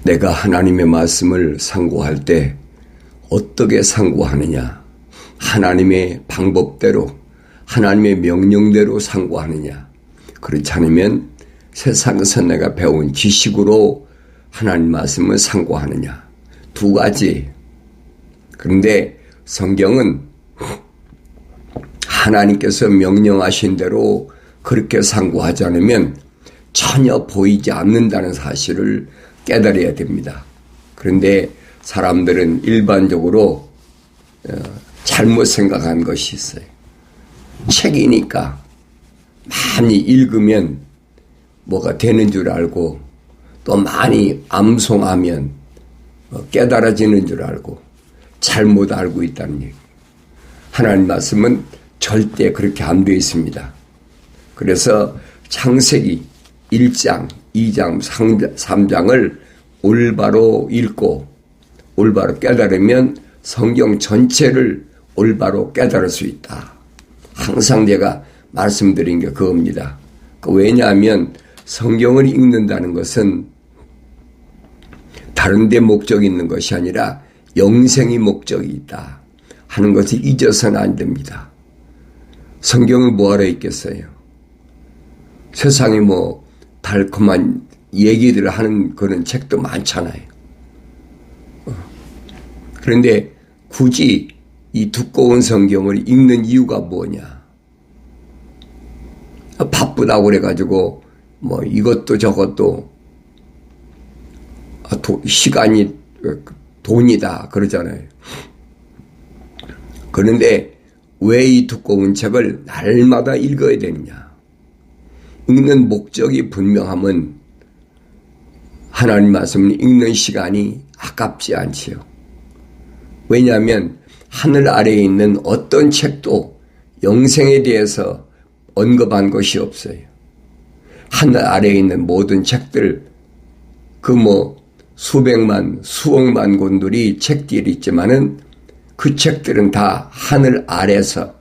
내가 하나님의 말씀을 상고할 때 어떻게 상고하느냐? 하나님의 방법대로, 하나님의 명령대로 상고하느냐? 그렇지 않으면 세상에서 내가 배운 지식으로 하나님 말씀을 상고하느냐? 두 가지. 그런데 성경은 하나님께서 명령하신 대로 그렇게 상고하지 않으면 전혀 보이지 않는다는 사실을 깨달아야 됩니다. 그런데 사람들은 일반적으로 잘못 생각한 것이 있어요. 책이니까 많이 읽으면 뭐가 되는 줄 알고 또 많이 암송하면 깨달아지는 줄 알고 잘못 알고 있다는 얘기. 하나님 말씀은 절대 그렇게 안 되어 있습니다. 그래서 창세기 1장, 2장, 3장을 올바로 읽고 올바로 깨달으면 성경 전체를 올바로 깨달을 수 있다. 항상 제가 말씀드린 게 그겁니다. 왜냐하면 성경을 읽는다는 것은 다른 데 목적이 있는 것이 아니라 영생이 목적이 있다 하는 것을 잊어서는 안 됩니다. 성경을 뭐하러 읽겠어요? 세상에 뭐 달콤한 얘기들을 하는 그런 책도 많잖아요. 그런데 굳이 이 두꺼운 성경을 읽는 이유가 뭐냐? 바쁘다고 그래가지고 뭐 이것도 저것도 시간이 돈이다 그러잖아요. 그런데 왜 이 두꺼운 책을 날마다 읽어야 되느냐? 읽는 목적이 분명하면 하나님 말씀을 읽는 시간이 아깝지 않지요. 왜냐하면 하늘 아래에 있는 어떤 책도 영생에 대해서 언급한 것이 없어요. 하늘 아래에 있는 모든 책들, 수백만, 수억만 권들이 책들이 있지만은 그 책들은 다 하늘 아래서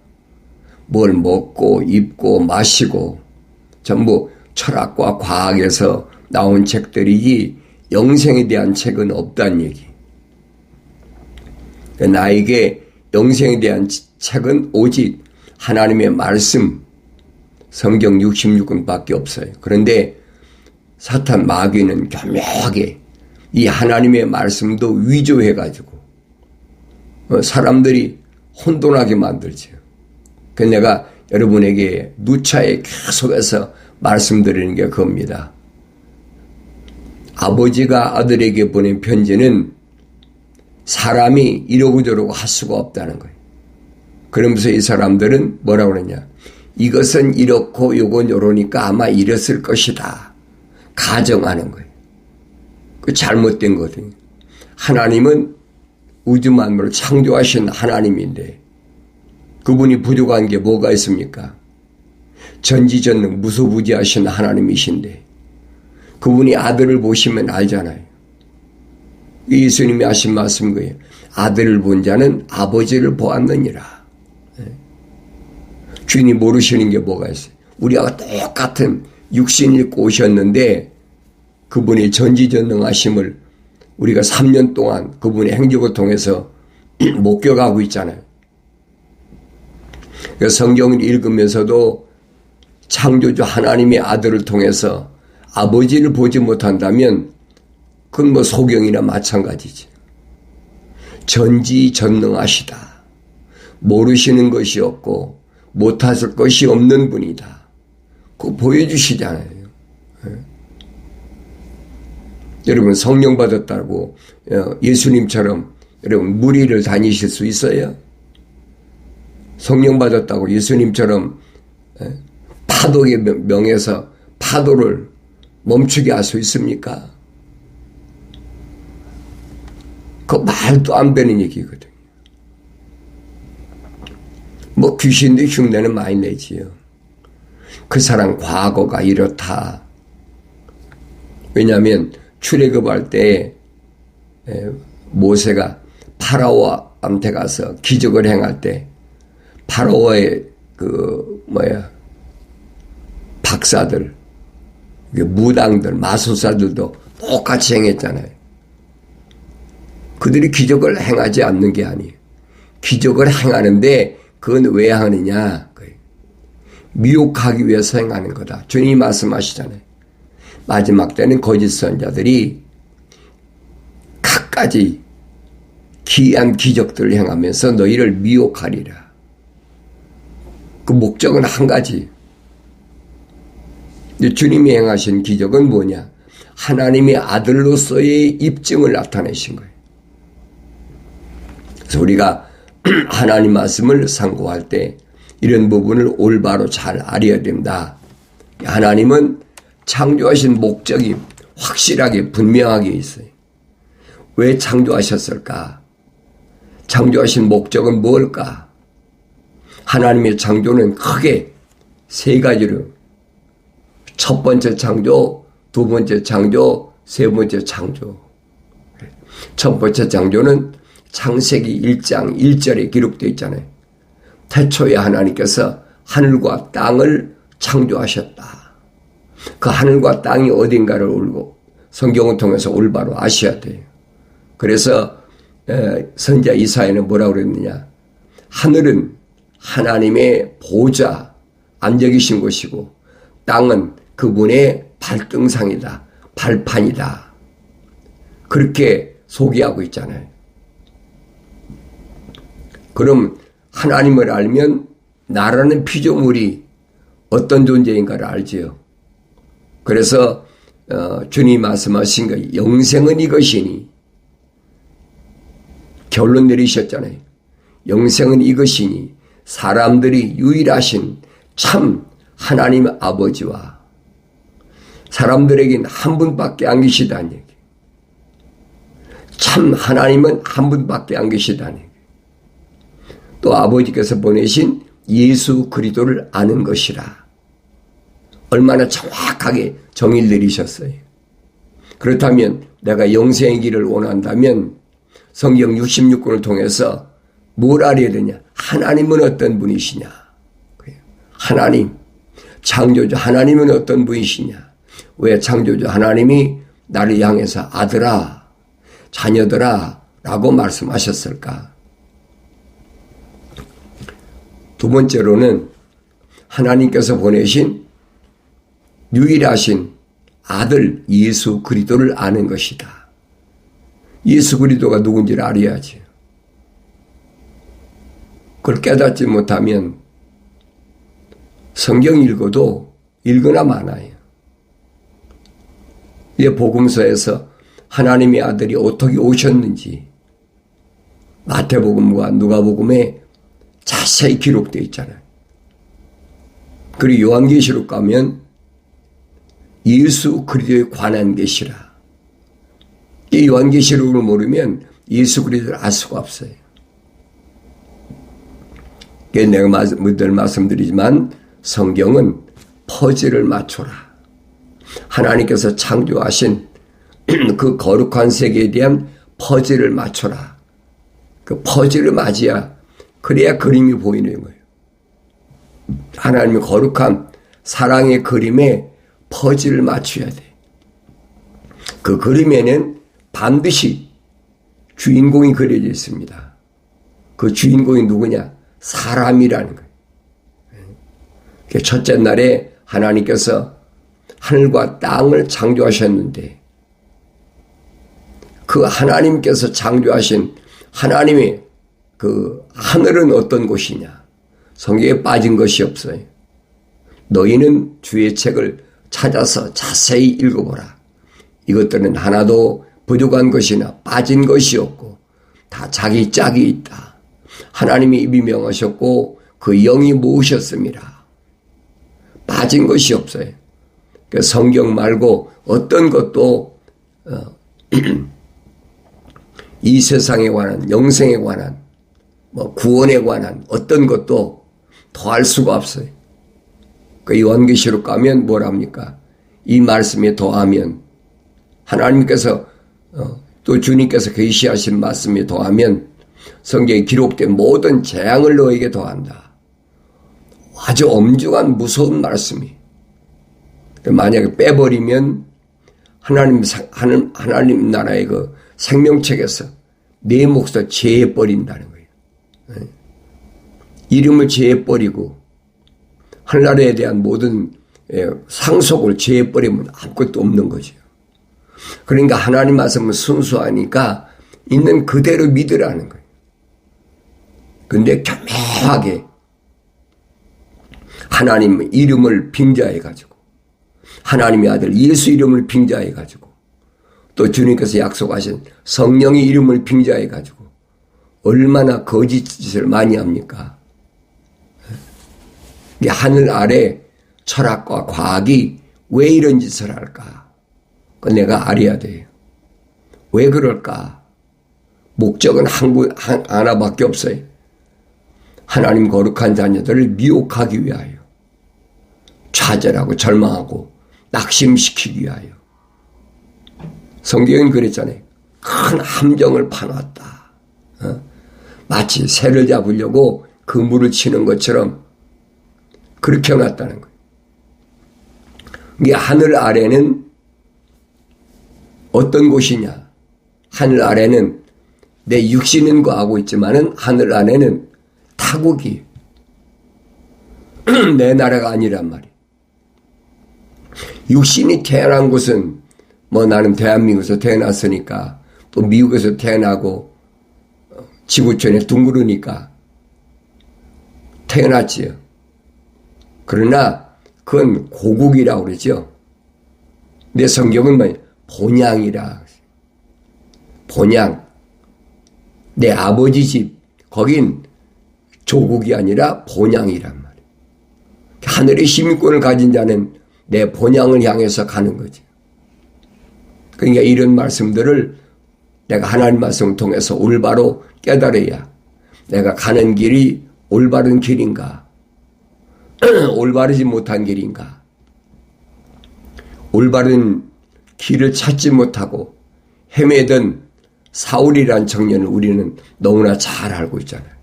뭘 먹고 입고 마시고 전부 철학과 과학에서 나온 책들이지 영생에 대한 책은 없다는 얘기. 나에게 영생에 대한 책은 오직 하나님의 말씀, 성경 66권밖에 없어요. 그런데 사탄 마귀는 교묘하게 이 하나님의 말씀도 위조해가지고 사람들이 혼돈하게 만들죠. 그래서 내가 여러분에게 누차에 계속해서 말씀드리는 게 그겁니다. 아버지가 아들에게 보낸 편지는 사람이 이러고 저러고 할 수가 없다는 거예요. 그러면서 이 사람들은 뭐라고 그러냐? 이것은 이렇고 요건 요러니까 아마 이랬을 것이다. 가정하는 거예요. 그 잘못된 거거든요. 하나님은 우주 만물을 창조하신 하나님인데 그분이 부족한 게 뭐가 있습니까? 전지전능 무소부지하신 하나님이신데 그분이 아들을 보시면 알잖아요. 예수님이 하신 말씀 거예요. 아들을 본 자는 아버지를 보았느니라. 주인이 모르시는 게 뭐가 있어요? 우리와 똑같은 육신 입고 오셨는데 그분의 전지전능하심을 우리가 3년 동안 그분의 행적을 통해서 목격하고 있잖아요. 그래서 성경을 읽으면서도 창조주 하나님의 아들을 통해서 아버지를 보지 못한다면 그건 소경이나 마찬가지지. 전지전능하시다. 모르시는 것이 없고 못하실 것이 없는 분이다. 그거 보여주시잖아요. 여러분 성령 받았다고 예수님처럼 여러분 무리를 다니실 수 있어요? 성령 받았다고 예수님처럼 파도의 명에서 파도를 멈추게 할 수 있습니까? 그 말도 안 되는 얘기거든요. 귀신도 흉내는 많이 내지요. 그 사람 과거가 이렇다. 왜냐하면 출애굽할 때 모세가 파라오한테 가서 기적을 행할 때 파라오의 박사들, 무당들, 마술사들도 똑같이 행했잖아요. 그들이 기적을 행하지 않는 게 아니에요. 기적을 행하는데 그건 왜 하느냐? 미혹하기 위해서 행하는 거다. 주님이 말씀하시잖아요. 마지막 때는 거짓 선자들이 갖가지 기이한 기적들을 행하면서 너희를 미혹하리라. 그 목적은 한 가지. 주님이 행하신 기적은 뭐냐? 하나님의 아들로서의 입증을 나타내신 거예요. 그래서 우리가 하나님 말씀을 상고할 때 이런 부분을 올바로 잘 알아야 된다. 하나님은 창조하신 목적이 확실하게 분명하게 있어요. 왜 창조하셨을까? 창조하신 목적은 뭘까? 하나님의 창조는 크게 세 가지로, 첫 번째 창조, 두 번째 창조, 세 번째 창조. 첫 번째 창조는 창세기 1장 1절에 기록되어 있잖아요. 태초에 하나님께서 하늘과 땅을 창조하셨다. 그 하늘과 땅이 어딘가를 울고 성경을 통해서 올바로 아셔야 돼요. 그래서 선지자 이사야는 뭐라고 그랬느냐? 하늘은 하나님의 보좌 앉아 계신 곳이고 땅은 그분의 발등상이다. 발판이다. 그렇게 소개하고 있잖아요. 그럼 하나님을 알면 나라는 피조물이 어떤 존재인가를 알지요. 그래서 주님이 말씀하신 거 영생은 이것이니 결론 내리셨잖아요. 영생은 이것이니 사람들이 유일하신 참 하나님 아버지와 사람들에겐 한 분밖에 안 계시다는 얘기. 참 하나님은 한 분밖에 안 계시다는 얘기. 또 아버지께서 보내신 예수 그리스도를 아는 것이라. 얼마나 정확하게 정의를 내리셨어요. 그렇다면 내가 영생의 길을 원한다면 성경 66권을 통해서 뭘 알아야 되냐? 하나님은 어떤 분이시냐? 하나님, 창조주 하나님은 어떤 분이시냐? 왜 창조주 하나님이 나를 향해서 아들아, 자녀들아 라고 말씀하셨을까? 두 번째로는 하나님께서 보내신 유일하신 아들 예수 그리스도를 아는 것이다. 예수 그리스도가 누군지를 알아야지. 그걸 깨닫지 못하면 성경 읽어도 읽으나 마나요. 이 복음서에서 하나님의 아들이 어떻게 오셨는지 마태복음과 누가복음에 자세히 기록되어 있잖아요. 그리고 요한계시록 가면 예수 그리스도에 관한 계시라. 이 요한계시록을 모르면 예수 그리스도를 알 수가 없어요. 내가 늘 말씀드리지만 성경은 퍼즐을 맞춰라. 하나님께서 창조하신 그 거룩한 세계에 대한 퍼즐을 맞춰라. 그 퍼즐을 맞아야 그래야 그림이 보이는 거예요. 하나님의 거룩한 사랑의 그림에 퍼즐을 맞춰야 돼. 그 그림에는 반드시 주인공이 그려져 있습니다. 그 주인공이 누구냐? 사람이라는 거예요. 첫째 날에 하나님께서 하늘과 땅을 창조하셨는데 그 하나님께서 창조하신 하나님의 그 하늘은 어떤 곳이냐? 성경에 빠진 것이 없어요. 너희는 주의 책을 찾아서 자세히 읽어보라. 이것들은 하나도 부족한 것이나 빠진 것이 없고 다 자기 짝이 있다. 하나님이 입이 명하셨고 그 영이 모으셨습니다. 빠진 것이 없어요. 성경 말고 어떤 것도 이 세상에 관한, 영생에 관한, 구원에 관한 어떤 것도 더할 수가 없어요. 요한계시록 가면 뭐랍니까? 이 말씀에 더하면 하나님께서 또 주님께서 계시하신 말씀에 더하면 성경에 기록된 모든 재앙을 너에게 더한다. 아주 엄중한 무서운 말씀이. 만약에 빼버리면 하나님 나라의 그 생명책에서 내 몫을 제해버린다는 거예요. 이름을 제해버리고 하늘나라에 대한 모든 상속을 제해버리면 아무것도 없는 거죠. 그러니까 하나님 말씀은 순수하니까 있는 그대로 믿으라는 거예요. 근데 교묘하게 하나님 이름을 빙자해가지고 하나님의 아들 예수 이름을 빙자해가지고 또 주님께서 약속하신 성령의 이름을 빙자해가지고 얼마나 거짓짓을 많이 합니까? 하늘 아래 철학과 과학이 왜 이런 짓을 할까? 그건 내가 알아야 돼요. 왜 그럴까? 목적은 하나밖에 없어요. 하나님 거룩한 자녀들을 미혹하기 위하여, 좌절하고 절망하고 낙심시키기 위하여. 성경은 그랬잖아요. 큰 함정을 파놨다. 마치 새를 잡으려고 그물을 치는 것처럼 그렇게 해놨다는 거예요. 이게 하늘 아래는 어떤 곳이냐? 하늘 아래는 내 육신은 거하고 있지만은 하늘 안에는 타국이 내 나라가 아니란 말이에요. 육신이 태어난 곳은 뭐 나는 대한민국에서 태어났으니까 또 미국에서 태어나고 지구촌에 둥그르니까 태어났지요. 그러나 그건 고국이라고 그러죠. 내 성경은 뭐예요? 본향이라. 본향. 내 아버지 집. 거긴 조국이 아니라 본향이란 말이에요. 하늘의 시민권을 가진 자는 내 본향을 향해서 가는 거지. 그러니까 이런 말씀들을 내가 하나님 말씀을 통해서 올바로 깨달아야 내가 가는 길이 올바른 길인가, 올바르지 못한 길인가, 올바른 길을 찾지 못하고 헤매던 사울이란 청년을 우리는 너무나 잘 알고 있잖아요.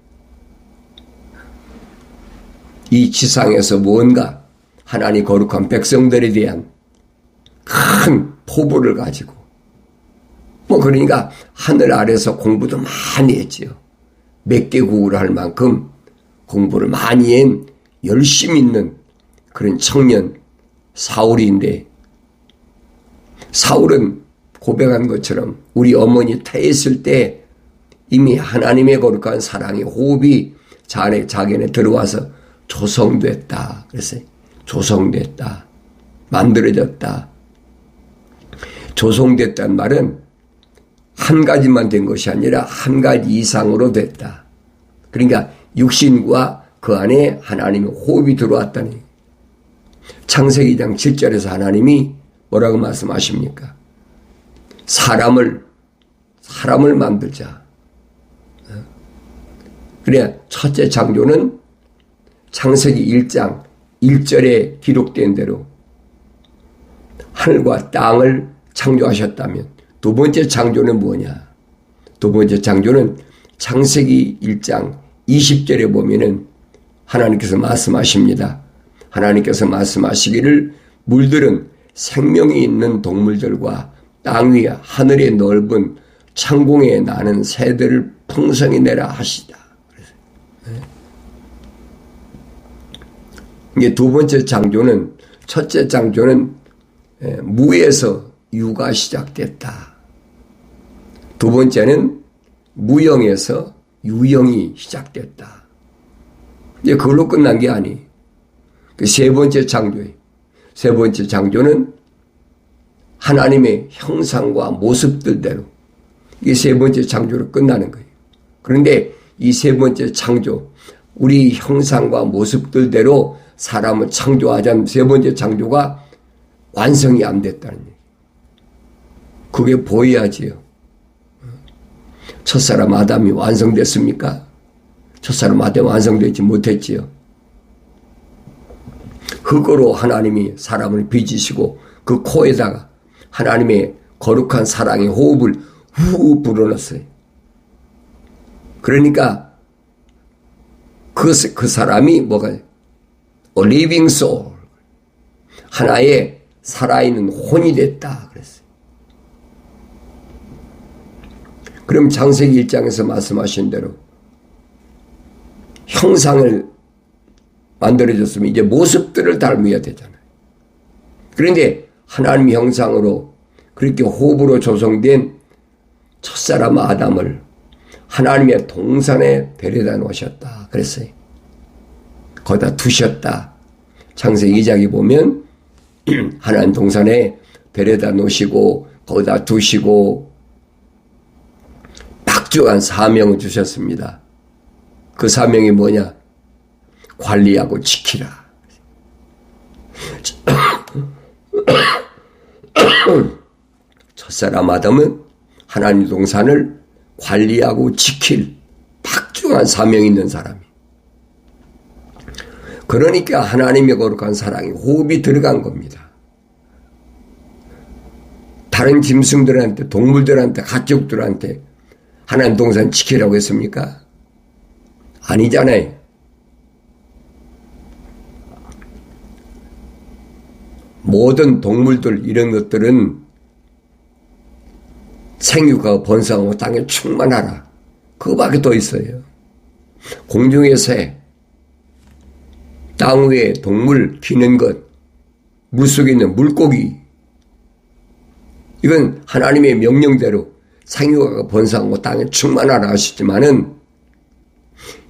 이 지상에서 무언가 하나님 거룩한 백성들에 대한 큰 포부를 가지고 그러니까 하늘 아래서 공부도 많이 했지요. 몇 개국을 할 만큼 공부를 많이 한 열심히 있는 그런 청년 사울인데, 사울은 고백한 것처럼 우리 어머니 태했을 때 이미 하나님의 거룩한 사랑의 호흡이 자기네 들어와서 조성됐다. 그랬어요. 조성됐다. 만들어졌다. 조성됐다는 말은 한 가지만 된 것이 아니라 한 가지 이상으로 됐다. 그러니까 육신과 그 안에 하나님의 호흡이 들어왔다니. 창세기 2장 7절에서 하나님이 뭐라고 말씀하십니까? 사람을 만들자. 그래, 첫째 창조는 창세기 1장 1절에 기록된 대로 하늘과 땅을 창조하셨다면, 두 번째 창조는 뭐냐? 두 번째 창조는 창세기 1장 20절에 보면은 하나님께서 말씀하십니다. 하나님께서 말씀하시기를 물들은 생명이 있는 동물들과 땅 위에 하늘의 넓은 창공에 나는 새들을 풍성히 내라 하시다. 이게 두 번째 창조는, 첫째 창조는 무에서 유가 시작됐다. 두 번째는 무영에서 유영이 시작됐다. 이제 그걸로 끝난 게 아니. 그 세 번째 창조예요. 세 번째 창조는 하나님의 형상과 모습들대로, 이게 세 번째 창조로 끝나는 거예요. 그런데 이 세 번째 창조, 우리 형상과 모습들대로 사람을 창조하자는 세 번째 창조가 완성이 안 됐다는 얘기예요. 그게 보여야지요. 첫사람 아담이 완성됐습니까? 첫사람 아담이 완성되지 못했지요. 흙으로 하나님이 사람을 빚으시고 그 코에다가 하나님의 거룩한 사랑의 호흡을 후 불어넣었어요. 그러니까 그 사람이 뭐가 A living soul, 하나의 살아있는 혼이 됐다 그랬어요. 그럼 창세기 1장에서 말씀하신 대로 형상을 만들어줬으면 이제 모습들을 닮아야 되잖아요. 그런데 하나님의 형상으로 그렇게 호흡으로 조성된 첫사람 아담을 하나님의 동산에 데려다 놓으셨다 그랬어요. 거기다 두셨다. 창세기 2장에 보면 하나님 동산에 데려다 놓으시고 거기다 두시고 막중한 사명을 주셨습니다. 그 사명이 뭐냐? 관리하고 지키라. 첫사람 아담은 하나님 동산을 관리하고 지킬 막중한 사명이 있는 사람이. 그러니까 하나님의 거룩한 사랑이 호흡이 들어간 겁니다. 다른 짐승들한테, 동물들한테, 가축들한테 하나님 동산 지키라고 했습니까? 아니잖아요. 모든 동물들 이런 것들은 생육하고 번성하고 땅에 충만하라. 그거밖에 더 있어요. 공중의 새, 땅 위에 동물 기는 것, 물속에 있는 물고기, 이건 하나님의 명령대로 생육하고 번성하고 땅에 충만하라 하시지만은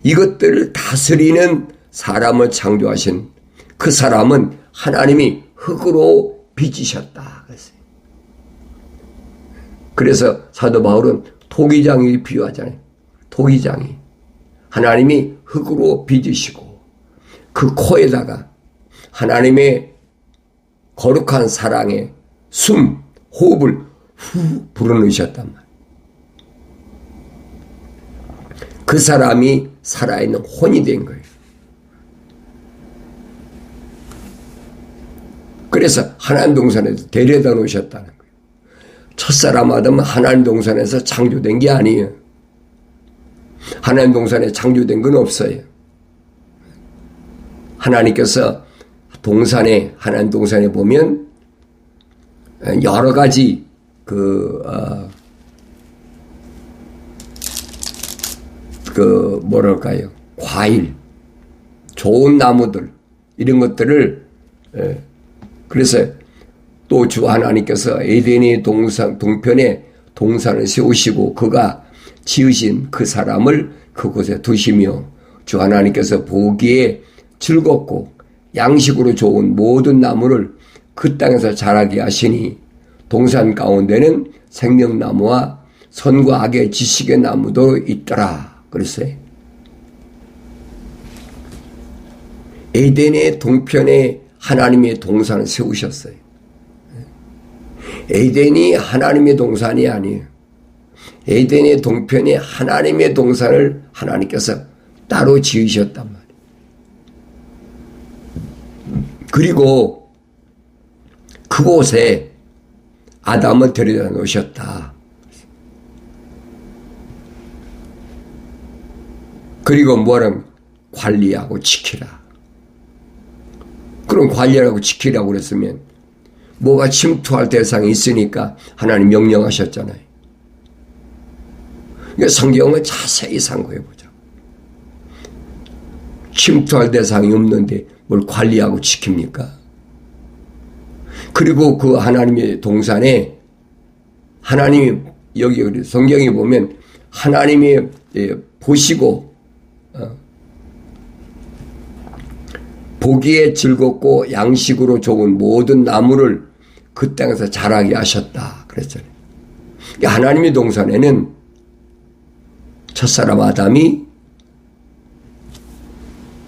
이것들을 다스리는 사람을 창조하신 그 사람은 하나님이 흙으로 빚으셨다 그랬어요. 그래서 사도 바울은 토기장이 비유하잖아요. 토기장이 하나님이 흙으로 빚으시고 그 코에다가 하나님의 거룩한 사랑의 숨, 호흡을 후 불어넣으셨단 말이에요. 그 사람이 살아있는 혼이 된 거예요. 그래서 하나님 동산에서 데려다 놓으셨다는 거예요. 첫사람 아담은 하나님 동산에서 창조된 게 아니에요. 하나님 동산에 창조된 건 없어요. 하나님께서 동산에, 하나님 동산에 보면 여러 가지 뭐랄까요, 과일, 좋은 나무들 이런 것들을 그래서 또 주 하나님께서 에덴의 동편에 동산을 세우시고 그가 지으신 그 사람을 그곳에 두시며 주 하나님께서 보기에 즐겁고 양식으로 좋은 모든 나무를 그 땅에서 자라게 하시니 동산 가운데는 생명나무와 선과 악의 지식의 나무도 있더라 그랬어요. 에덴의 동편에 하나님의 동산을 세우셨어요. 에덴이 하나님의 동산이 아니에요. 에덴의 동편에 하나님의 동산을 하나님께서 따로 지으셨단 말이에요. 그리고 그곳에 아담을 데려다 놓으셨다. 그리고 뭐라면 관리하고 지키라. 그럼 관리하고 지키라고 그랬으면 뭐가 침투할 대상이 있으니까 하나님 명령하셨잖아요. 그러니까 성경을 자세히 상고해보자. 침투할 대상이 없는데 뭘 관리하고 지킵니까? 그리고 그 하나님의 동산에 하나님이 여기 성경에 보면 하나님이 보시고 보기에 즐겁고 양식으로 좋은 모든 나무를 그 땅에서 자라게 하셨다 그랬잖아요. 하나님의 동산에는 첫사람 아담이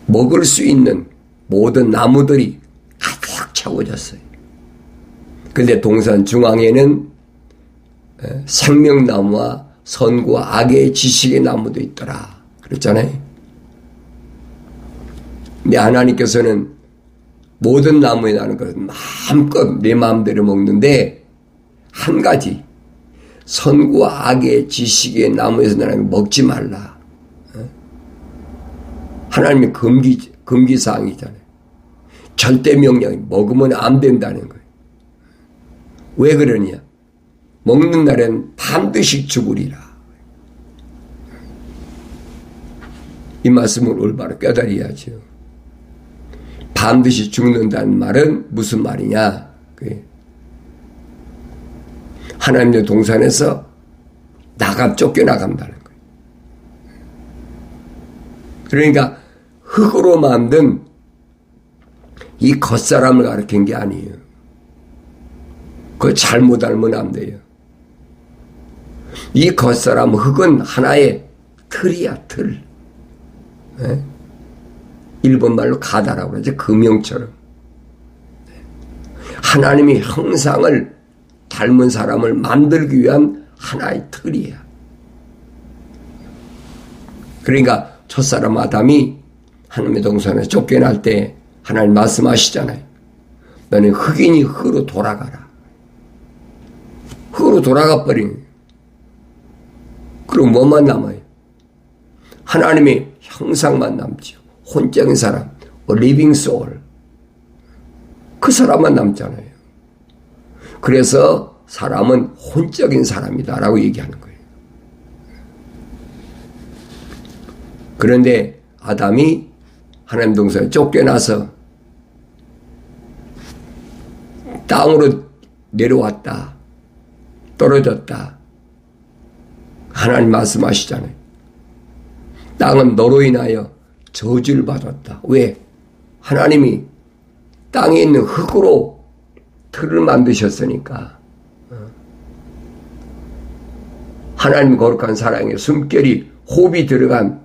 먹을 수 있는 모든 나무들이 가득 채워졌어요. 그런데 동산 중앙에는 생명나무와 선과 악의 지식의 나무도 있더라 그랬잖아요. 근데 하나님께서는 모든 나무에 나는 것을 마음껏 내 마음대로 먹는데 한 가지 선과 악의 지식의 나무에서 나는 먹지 말라. 하나님의 금기사항이잖아요. 절대 명령이 먹으면 안 된다는 거예요. 왜 그러냐? 먹는 날엔 반드시 죽으리라. 이 말씀을 올바로 깨달아야죠. 반드시 죽는다는 말은 무슨 말이냐? 하나님의 동산에서 쫓겨나간다는 거예요. 그러니까 흙으로 만든 이 겉사람을 가리킨 게 아니에요. 그거 잘못 알면 안 돼요. 이 겉사람 흙은 하나의 틀이야, 틀. 네? 일본 말로 가다라고 그러죠. 금형처럼. 하나님의 형상을 닮은 사람을 만들기 위한 하나의 틀이야. 그러니까 첫사람 아담이 하나님의 동산에서 쫓겨날 때 하나님 말씀하시잖아요. 너는 흙이니 흙으로 돌아가라. 흙으로 돌아가 버린. 그럼 뭐만 남아요? 하나님의 형상만 남죠. 혼적인 사람, living soul. 그 사람만 남잖아요. 그래서 사람은 혼적인 사람이다라고 얘기하는 거예요. 그런데 아담이 하나님 동산에 쫓겨나서 땅으로 내려왔다. 떨어졌다. 하나님 말씀하시잖아요. 땅은 너로 인하여 저주를 받았다. 왜? 하나님이 땅에 있는 흙으로 틀을 만드셨으니까. 하나님 거룩한 사랑의 숨결이 호흡이 들어간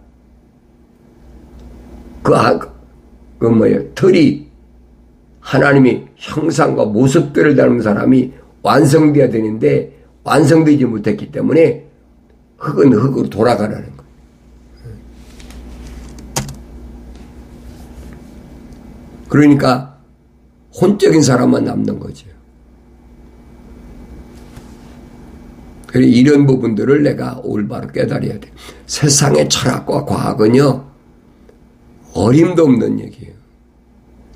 틀이 하나님의 형상과 모습들을 닮은 사람이 완성되어야 되는데 완성되지 못했기 때문에 흙은 흙으로 돌아가라는 거예요. 그러니까 혼적인 사람만 남는 거죠. 그래서 이런 부분들을 내가 올바로 깨달아야 돼. 세상의 철학과 과학은요, 어림도 없는 얘기예요.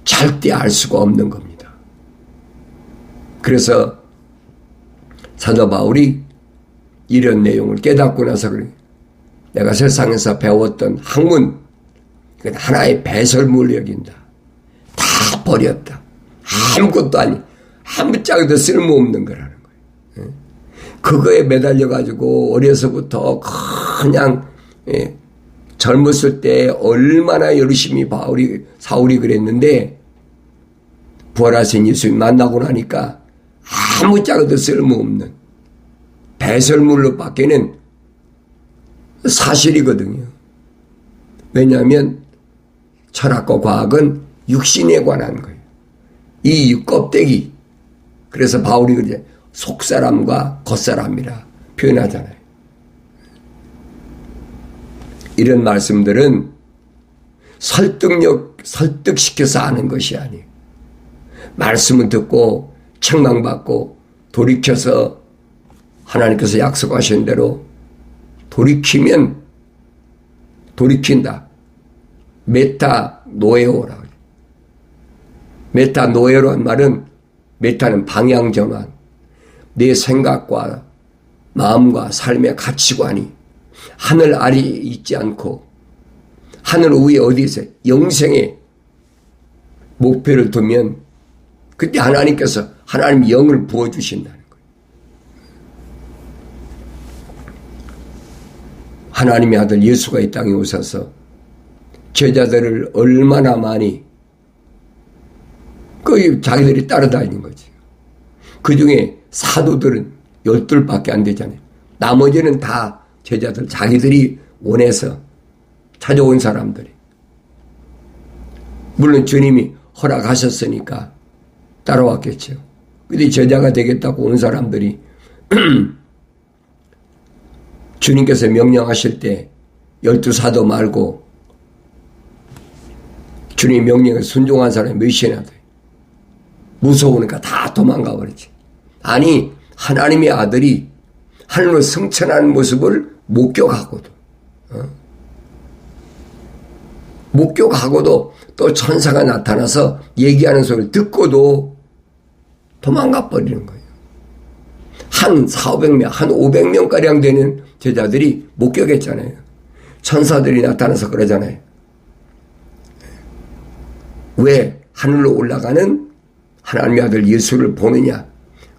절대 알 수가 없는 겁니다. 그래서 사도 바울이 이런 내용을 깨닫고 나서 그래. 내가 세상에서 배웠던 학문, 그건 하나의 배설물로 여긴다. 다 버렸다. 아무것도 아니, 아무짝에도 쓸모없는 거라는 거예요. 그거에 매달려가지고 어려서부터 그냥 젊었을 때 얼마나 열심히 사울이 그랬는데 부활하신 예수님 만나고 나니까 아무짝에도 쓸모없는 배설물로 밖에는 사실이거든요. 왜냐하면 철학과 과학은 육신에 관한 거예요. 이 껍데기. 그래서 바울이 그러죠. 속사람과 겉사람이라 표현하잖아요. 이런 말씀들은 설득시켜서 아는 것이 아니에요. 말씀을 듣고 책망받고 돌이켜서 하나님께서 약속하신 대로 돌이킨다. 메타노에오라. 메타노에오란 말은 메타는 방향 전환. 내 생각과 마음과 삶의 가치관이 하늘 아래 있지 않고 하늘 위에 어디 있어요? 영생의 목표를 두면 그때 하나님께서 하나님 영을 부어주신다는 거예요. 하나님의 아들 예수가 이 땅에 오셔서 제자들을 얼마나 많이 자기들이 따라다니는 거지. 그 중에 사도들은 12밖에 안 되잖아요. 나머지는 다 제자들 자기들이 원해서 찾아온 사람들이. 물론 주님이 허락하셨으니까 따라왔겠죠. 근데 제자가 되겠다고 온 사람들이 주님께서 명령하실 때 12사도 말고 주님 명령에 순종한 사람이 몇이나 돼. 무서우니까 다 도망가 버리지. 아니 하나님의 아들이 하늘로 승천하는 모습을 목격하고도 또 천사가 나타나서 얘기하는 소리를 듣고도 도망가 버리는 거예요. 한 400명, 한 500명가량 되는 제자들이 목격했잖아요. 천사들이 나타나서 그러잖아요. 왜 하늘로 올라가는 하나님의 아들 예수를 보느냐?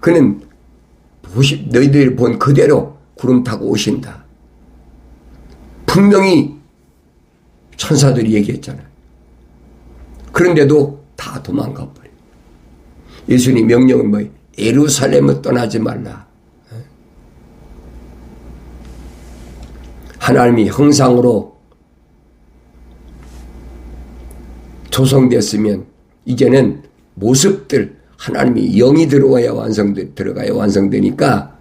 그는 너희들이 본 그대로 구름 타고 오신다. 분명히 천사들이 얘기했잖아요. 그런데도 다 도망가 버려. 예수님 명령은 뭐예요? 예루살렘을 떠나지 말라. 하나님이 형상으로 조성됐으면 이제는 모습들, 하나님이 영이 들어가야 완성되니까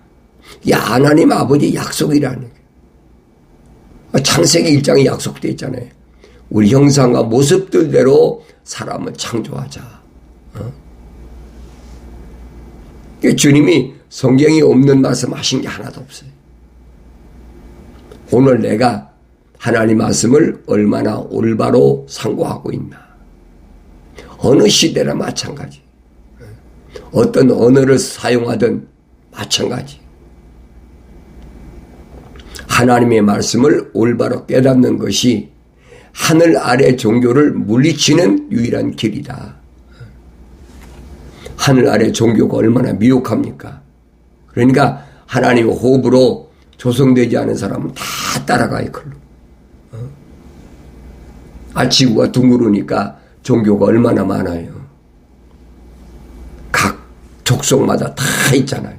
하나님 아버지 약속이라는 거예요. 창세기 1장에 약속되어 있잖아요. 우리 형상과 모습들대로 사람을 창조하자. 주님이 성경에 없는 말씀하신 게 하나도 없어요. 오늘 내가 하나님 말씀을 얼마나 올바로 상고하고 있나. 어느 시대나 마찬가지. 어떤 언어를 사용하든 마찬가지. 하나님의 말씀을 올바로 깨닫는 것이 하늘 아래 종교를 물리치는 유일한 길이다. 하늘 아래 종교가 얼마나 미혹합니까? 그러니까 하나님의 호흡으로 조성되지 않은 사람은 다 따라가요. 지구가 둥그르니까 종교가 얼마나 많아요. 각 족속마다 다 있잖아요.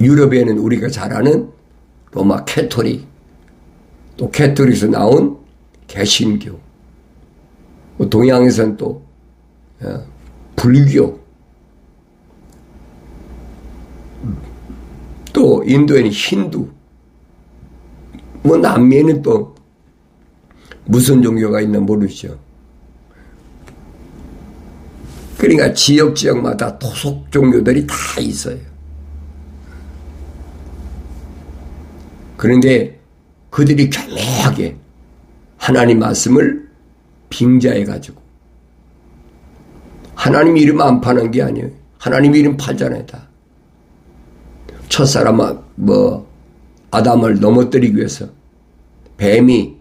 유럽에는 우리가 잘 아는 로마 캐토릭, 또 캐토릭에서 나온 개신교, 동양에서는 또 불교, 또 인도에는 힌두, 남미에는 또 무슨 종교가 있나 모르죠. 그러니까 지역마다 토속 종교들이 다 있어요. 그런데 그들이 교묘하게 하나님 말씀을 빙자해가지고 하나님 이름 안 파는 게 아니에요. 하나님 이름 팔잖아요. 다. 첫사람 아담을 넘어뜨리기 위해서 뱀이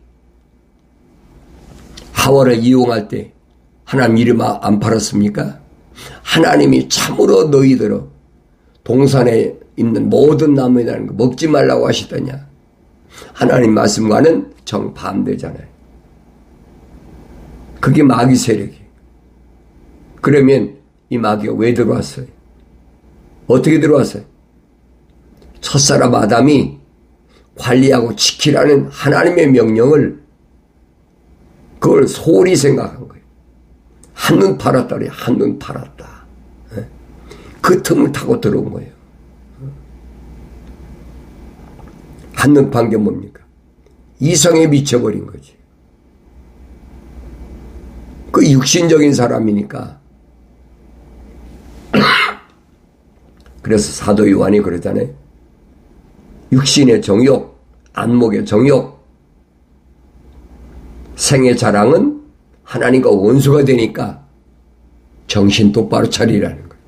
하와를 이용할 때 하나님 이름 안 팔았습니까? 하나님이 참으로 너희들을 동산에 있는 모든 나무에다는 거 먹지 말라고 하시더냐. 하나님 말씀과는 정반대잖아요. 그게 마귀 세력이에요. 그러면 이 마귀가 왜 들어왔어요? 어떻게 들어왔어요? 첫사람 아담이 관리하고 지키라는 하나님의 명령을 그걸 소홀히 생각한 거예요. 한눈 팔았다 그래요. 한눈 팔았다. 그 틈을 타고 들어온 거예요. 한눈 판 게 뭡니까? 이성에 미쳐버린 거지. 그 육신적인 사람이니까. 그래서 사도 요한이 그러잖아요. 육신의 정욕, 안목의 정욕, 생의 자랑은 하나님과 원수가 되니까 정신 똑바로 차리라는 거예요.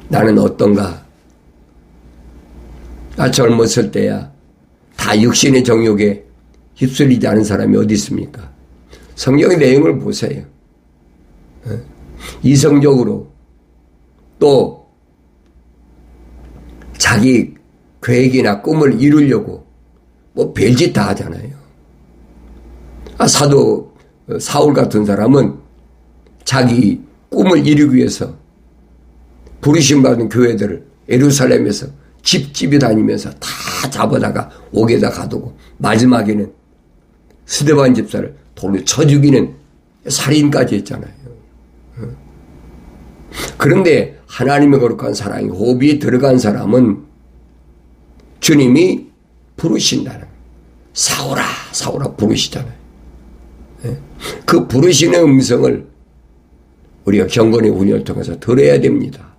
나는 어떤가? 젊었을 때야 다 육신의 정욕에 휩쓸리지 않은 사람이 어디 있습니까? 성경의 내용을 보세요. 이성적으로 또 자기 계획이나 꿈을 이루려고 별짓 다 하잖아요. 사도 사울 같은 사람은 자기 꿈을 이루기 위해서 부르심 받은 교회들을 예루살렘에서 집집이 다니면서 다 잡아다가 옥에다 가두고 마지막에는 스데반 집사를 돌로 쳐 죽이는 살인까지 했잖아요. 그런데 하나님의 거룩한 사랑이 호흡이 들어간 사람은 주님이 부르신다는, 사오라 사오라 부르시잖아요. 그 부르시는 음성을 우리가 경건의 운영을 통해서 들어야 됩니다.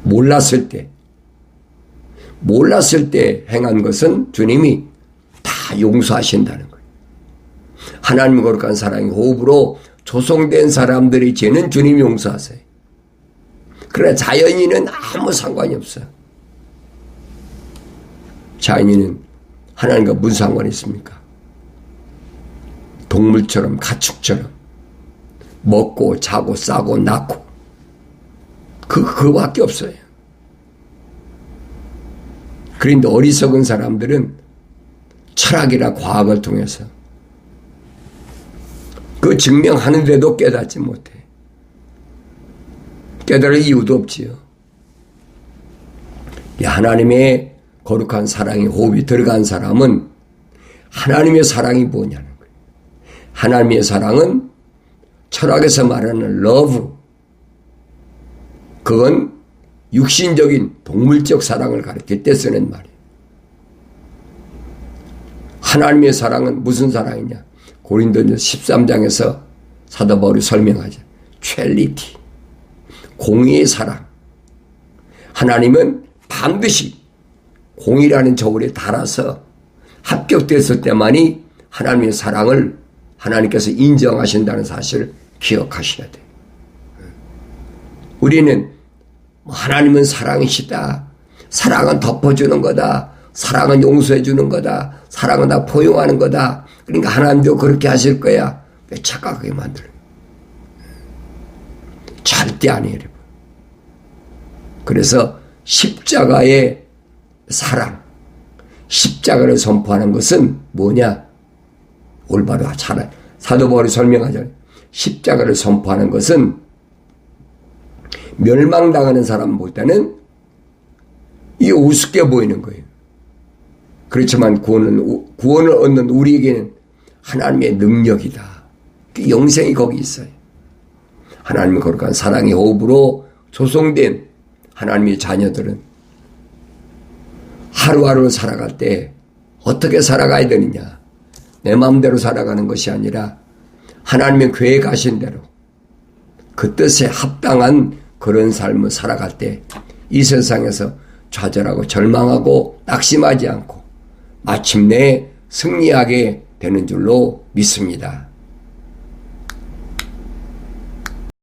몰랐을 때 행한 것은 주님이 다 용서하신다는 거예요. 하나님의 거룩한 사랑의 호흡으로 조성된 사람들의 죄는 주님이 용서하세요. 그러나 자연인은 아무 상관이 없어요. 자연인은 하나님과 무슨 상관이 있습니까? 동물처럼 가축처럼 먹고 자고 싸고 낳고 그거밖에 없어요. 그런데 어리석은 사람들은 철학이나 과학을 통해서 그 증명하는데도 깨닫지 못해. 깨달을 이유도 없지요. 하나님의 거룩한 사랑의 호흡이 들어간 사람은 하나님의 사랑이 뭐냐는 거예요. 하나님의 사랑은 철학에서 말하는 러브, 그건 육신적인 동물적 사랑을 가르칠 때 쓰는 말이에요. 하나님의 사랑은 무슨 사랑이냐? 고린도전서 13장에서 사도 바울이 설명하죠. 첼리티, 공의의 사랑. 하나님은 반드시 공의라는 저울에 달아서 합격됐을 때만이 하나님의 사랑을 하나님께서 인정하신다는 사실을 기억하셔야 돼요. 우리는 하나님은 사랑이시다. 사랑은 덮어주는 거다. 사랑은 용서해 주는 거다. 사랑은 다 포용하는 거다. 그러니까 하나님도 그렇게 하실 거야. 왜 착각하게 만들어요? 절대 아니에요, 여러분. 그래서 십자가의 사랑, 십자가를 선포하는 것은 뭐냐? 올바로 잘 사도 바울이 설명하잖아요. 십자가를 선포하는 것은 멸망당하는 사람 볼 때는 이 우습게 보이는 거예요. 그렇지만 구원을 얻는 우리에게는 하나님의 능력이다. 그 영생이 거기 있어요. 하나님의 거룩한 사랑의 호흡으로 조성된 하나님의 자녀들은 하루하루 살아갈 때 어떻게 살아가야 되느냐? 내 마음대로 살아가는 것이 아니라 하나님의 계획하신 대로 그 뜻에 합당한 그런 삶을 살아갈 때 이 세상에서 좌절하고 절망하고 낙심하지 않고 마침내 승리하게 되는 줄로 믿습니다.